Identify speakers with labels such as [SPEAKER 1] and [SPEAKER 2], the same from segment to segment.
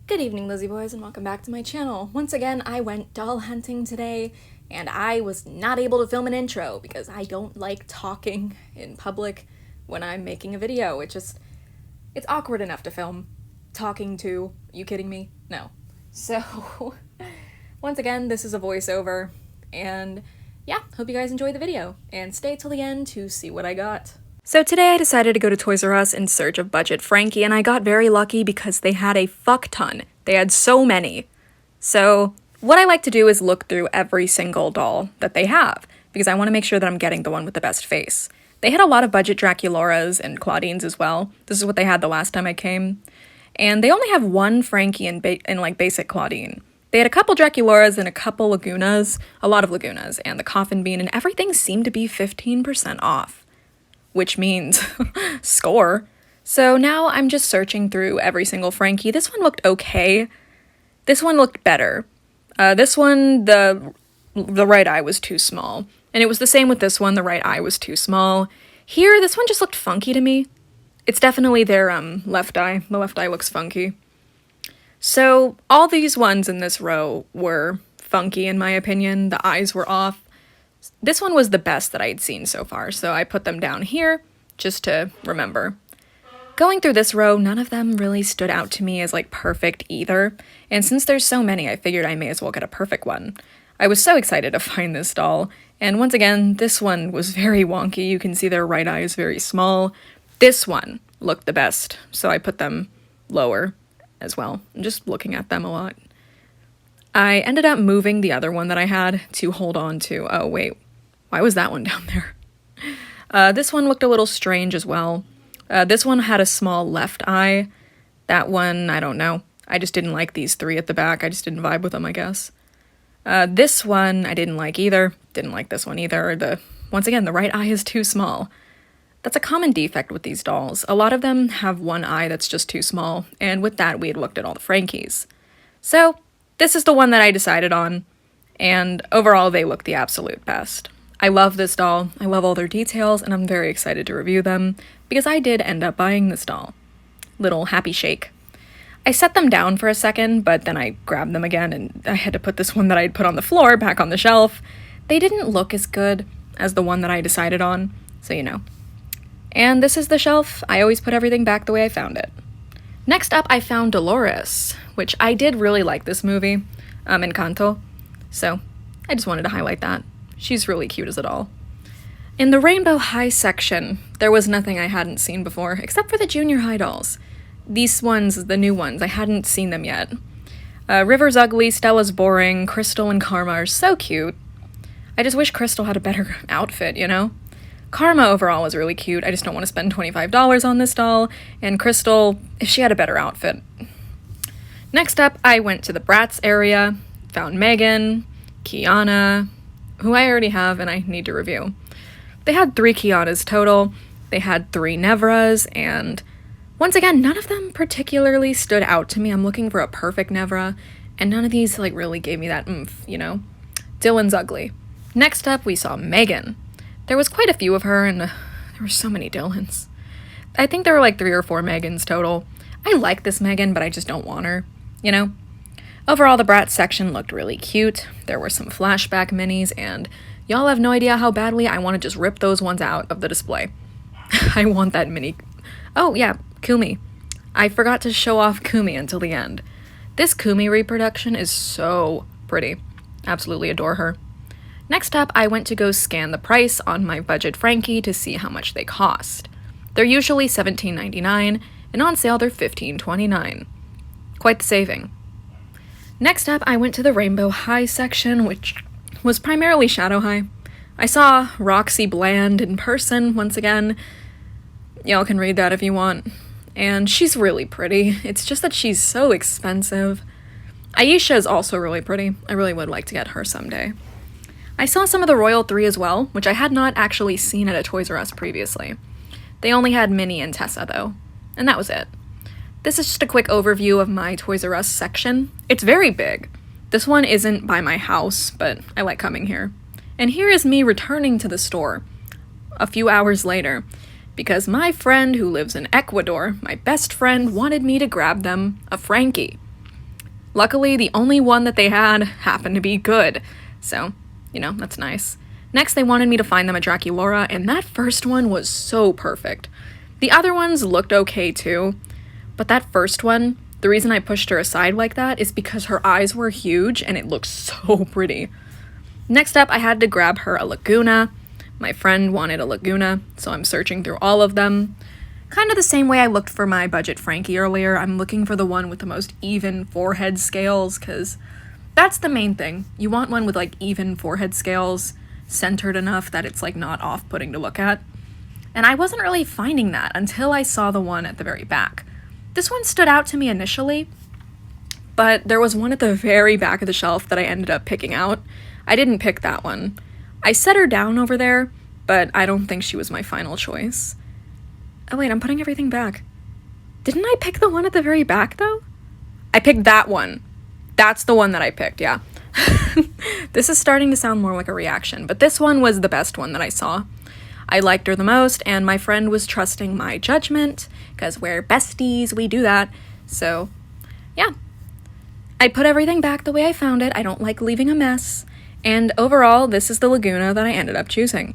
[SPEAKER 1] Good evening, Lizzie boys, and welcome back to my channel. Once again, I went doll hunting today, and I was not able to film an intro because I don't like talking in public when I'm making a video. It's awkward enough to film talking to. Are you kidding me? No. So, once again, this is a voiceover, and yeah, hope you guys enjoy the video, and stay till the end to see what I got. So today I decided to go to Toys R Us in search of budget Frankie, and I got very lucky because they had a fuck ton. They had so many. So what I like to do is look through every single doll that they have, because I want to make sure that I'm getting the one with the best face. They had a lot of budget Draculoras and Claudines as well. This is what they had the last time I came. And they only have one Frankie in basic Claudine. They had a couple Draculoras and a couple Lagunas, a lot of Lagunas, and the Coffin Bean, and everything seemed to be 15% off. Which means score. So now I'm just searching through every single Frankie. This one looked okay. This one looked better. This one, the right eye was too small. And it was the same with this one, the right eye was too small. Here, this one just looked funky to me. It's definitely their left eye. The left eye looks funky. So all these ones in this row were funky in my opinion. The eyes were off. This one was the best that I had seen so far, so I put them down here just to remember. Going through this row, none of them really stood out to me as like perfect either, and since there's so many, I figured I may as well get a perfect one. I was so excited to find this doll, and once again, this one was very wonky. You can see their right eye is very small. This one looked the best, so I put them lower as well. I'm just looking at them a lot. I ended up moving the other one that I had to hold on to. Oh, wait. Why was that one down there? This one looked a little strange as well. This one had a small left eye. That one, I don't know. I just didn't like these three at the back. I just didn't vibe with them, I guess. This one, I didn't like either. Didn't like this one either. Once again, the right eye is too small. That's a common defect with these dolls. A lot of them have one eye that's just too small, and with that, we had looked at all the Frankies. So, this is the one that I decided on, and overall they look the absolute best. I love this doll, I love all their details, and I'm very excited to review them, because I did end up buying this doll. Little happy shake. I set them down for a second, but then I grabbed them again, and I had to put this one that I'd put on the floor back on the shelf. They didn't look as good as the one that I decided on, so you know. And this is the shelf. I always put everything back the way I found it. Next up, I found Dolores, which I did really like this movie, Encanto, so I just wanted to highlight that. She's really cute as a doll. In the Rainbow High section, there was nothing I hadn't seen before, except for the junior high dolls. These ones, the new ones, I hadn't seen them yet. River's ugly, Stella's boring, Crystal and Karma are so cute. I just wish Crystal had a better outfit, you know? Karma overall was really cute. I just don't want to spend $25 on this doll, and Crystal, if she had a better outfit. Next up, I went to the Bratz area, found Megan, Kiana, who I already have and I need to review. They had 3 Kianas total, they had 3 Nevras, and once again, none of them particularly stood out to me. I'm looking for a perfect Nevra, and none of these like really gave me that oomph, you know? Dylan's ugly. Next up, we saw Megan. There was quite a few of her, and there were so many Dylans. I think there were like 3 or 4 Megans total. I like this Megan, but I just don't want her, you know? Overall, the Bratz section looked really cute. There were some flashback minis, and y'all have no idea how badly I want to just rip those ones out of the display. I want that mini. Oh, yeah, Kumi. I forgot to show off Kumi until the end. This Kumi reproduction is so pretty. Absolutely adore her. Next up, I went to go scan the price on my budget Frankie to see how much they cost. They're usually $17.99, and on sale they're $15.29. Quite the saving. Next up, I went to the Rainbow High section, which was primarily Shadow High. I saw Roxy Bland in person once again. Y'all can read that if you want. And she's really pretty. It's just that she's so expensive. Aisha is also really pretty. I really would like to get her someday. I saw some of the Royal 3 as well, which I had not actually seen at a Toys R Us previously. They only had Minnie and Tessa though, and that was it. This is just a quick overview of my Toys R Us section. It's very big. This one isn't by my house, but I like coming here. And here is me returning to the store a few hours later, because my friend who lives in Ecuador, my best friend, wanted me to grab them a Frankie. Luckily, the only one that they had happened to be good. So, you know, that's nice. Next, they wanted me to find them a Draculaura, and that first one was so perfect. The other ones looked okay too, but that first one, the reason I pushed her aside like that is because her eyes were huge and it looked so pretty. Next up, I had to grab her a Laguna. My friend wanted a Laguna, so I'm searching through all of them. Kind of the same way I looked for my budget Frankie earlier, I'm looking for the one with the most even forehead scales, because that's the main thing. You want one with like even forehead scales, centered enough that it's like not off-putting to look at. And I wasn't really finding that until I saw the one at the very back. This one stood out to me initially, but there was one at the very back of the shelf that I ended up picking out. I didn't pick that one. I set her down over there, but I don't think she was my final choice. Oh wait, I'm putting everything back. Didn't I pick the one at the very back though? I picked that one. That's the one that I picked, yeah. This is starting to sound more like a reaction, but this one was the best one that I saw. I liked her the most, and my friend was trusting my judgment, because we're besties, we do that. So, yeah. I put everything back the way I found it. I don't like leaving a mess. And overall, this is the Laguna that I ended up choosing.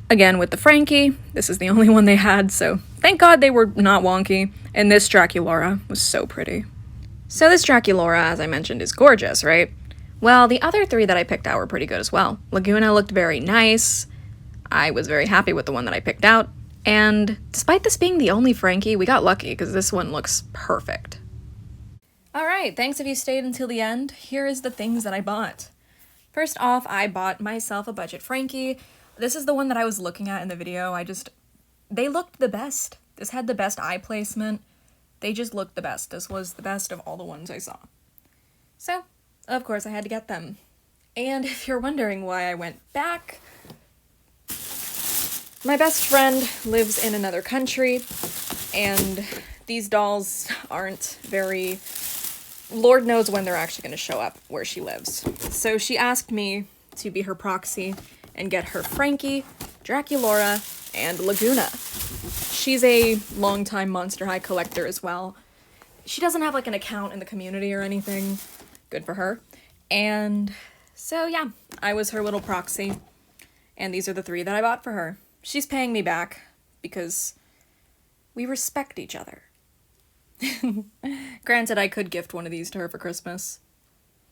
[SPEAKER 1] Again, with the Frankie, this is the only one they had, so thank God they were not wonky, and this Draculaura was so pretty. So this Draculaura, as I mentioned, is gorgeous, right? Well, the other three that I picked out were pretty good as well. Laguna looked very nice. I was very happy with the one that I picked out, and despite this being the only Frankie, we got lucky because this one looks perfect. Alright, thanks if you stayed until the end. Here is the things that I bought. First off, I bought myself a budget Frankie. This is the one that I was looking at in the video. They looked the best. This had the best eye placement. They just looked the best. This was the best of all the ones I saw. So, of course, I had to get them. And if you're wondering why I went back, my best friend lives in another country, and these dolls aren't very... Lord knows when they're actually going to show up where she lives. So she asked me to be her proxy and get her Frankie, Draculaura, and Laguna. She's a longtime Monster High collector as well. She doesn't have like an account in the community or anything. Good for her. And so yeah, I was her little proxy. And these are the three that I bought for her. She's paying me back because we respect each other. Granted, I could gift one of these to her for Christmas.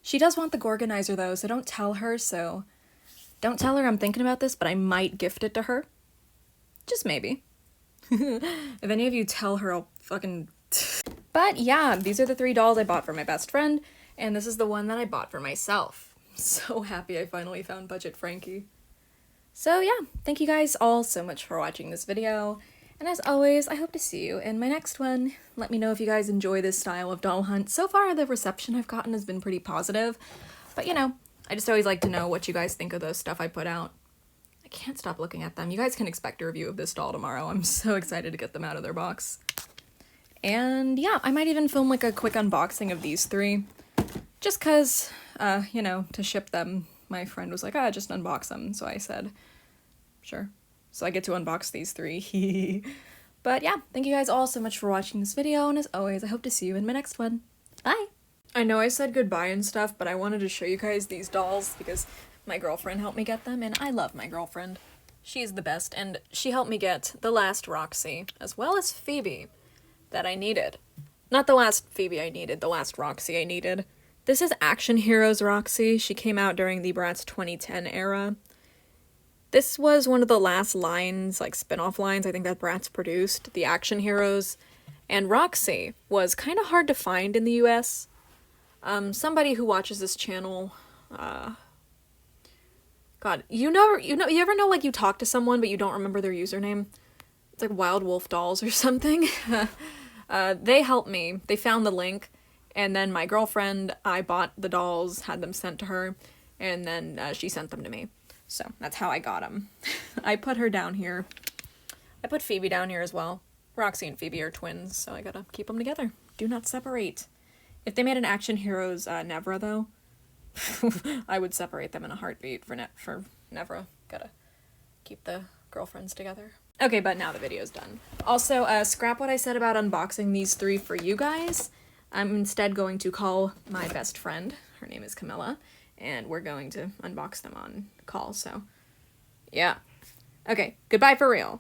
[SPEAKER 1] She does want the Gorganizer though, so don't tell her I'm thinking about this, but I might gift it to her. Just maybe. If any of you tell her, I'll fucking... But yeah, these are the three dolls I bought for my best friend, and this is the one that I bought for myself. I'm so happy I finally found Budget Frankie. So yeah, thank you guys all so much for watching this video. And as always, I hope to see you in my next one. Let me know if you guys enjoy this style of doll hunt. So far, the reception I've gotten has been pretty positive. But you know, I just always like to know what you guys think of the stuff I put out. I can't stop looking at them. You guys can expect a review of this doll tomorrow. I'm so excited to get them out of their box. And yeah, I might even film like a quick unboxing of these three. Just cause, you know, to ship them. My friend was like, just unbox them. So I said, sure. So I get to unbox these three. But yeah, thank you guys all so much for watching this video, and as always, I hope to see you in my next one. Bye! I know I said goodbye and stuff, but I wanted to show you guys these dolls because my girlfriend helped me get them, and I love my girlfriend. She's the best, and she helped me get the last Roxy, as well as Phoebe, that I needed. Not the last Phoebe I needed, the last Roxy I needed. This is Action Heroes Roxy. She came out during the Bratz 2010 era. This was one of the last lines, like spin-off lines, I think that Bratz produced, the Action Heroes. And Roxy was kind of hard to find in the US. Somebody who watches this channel, God, you ever know like you talk to someone but you don't remember their username? It's like Wild Wolf Dolls or something. They helped me. They found the link, and then my girlfriend, I bought the dolls, had them sent to her, and then she sent them to me. So that's how I got them. I put her down here. I put Phoebe down here as well. Roxy and Phoebe are twins, so I gotta keep them together. Do not separate. If they made an Action Heroes Nevra, though, I would separate them in a heartbeat for Nevra. Gotta keep the girlfriends together. Okay, but now the video's done. Also, scrap what I said about unboxing these three for you guys. I'm instead going to call my best friend. Her name is Camilla, and we're going to unbox them on call, so yeah. Okay, goodbye for real.